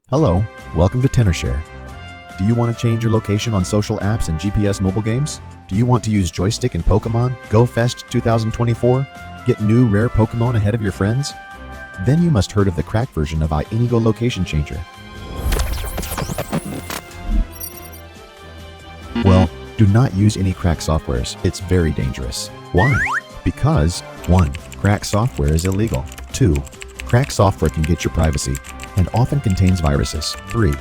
Hello, welcome to tenorshare. Do you want to change your location on social apps and GPS mobile games? Do you want to use Joystick in Pokemon Go Fest 2024? Get new rare Pokemon ahead of your friends? Then you must heard of the cracked version of iAnyGo Location Changer. Well, do not use any cracked softwares. It's very dangerous. Why? Because 1. Cracked software is illegal. 2. Cracked software can get your privacy and often contains viruses. 3.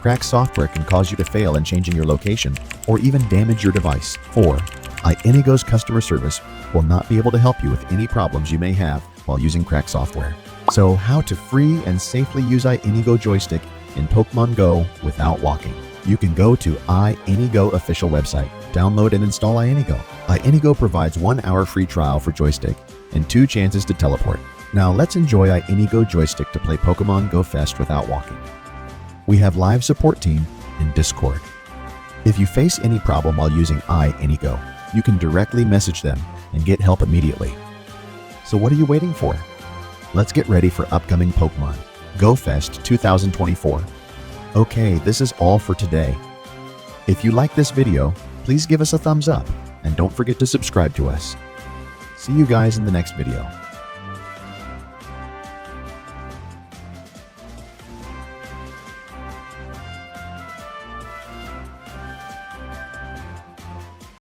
Cracked software can cause you to fail in changing your location or even damage your device. 4. iAnyGo's customer service will not be able to help you with any problems you may have while using cracked software. So how to free and safely use iAnyGo Joystick in Pokemon Go without walking? You can go to iAnyGo official website, download and install iAnyGo. iAnyGo provides 1 hour free trial for Joystick and 2 chances to teleport. Now let's enjoy iAnyGo Joystick to play Pokemon Go Fest without walking. We have live support team in Discord. If you face any problem while using iAnyGo, you can directly message them and get help immediately. So what are you waiting for? Let's get ready for upcoming Pokemon Go Fest 2024. Okay, this is all for today. If you like this video, please give us a thumbs up and don't forget to subscribe to us. See you guys in the next video.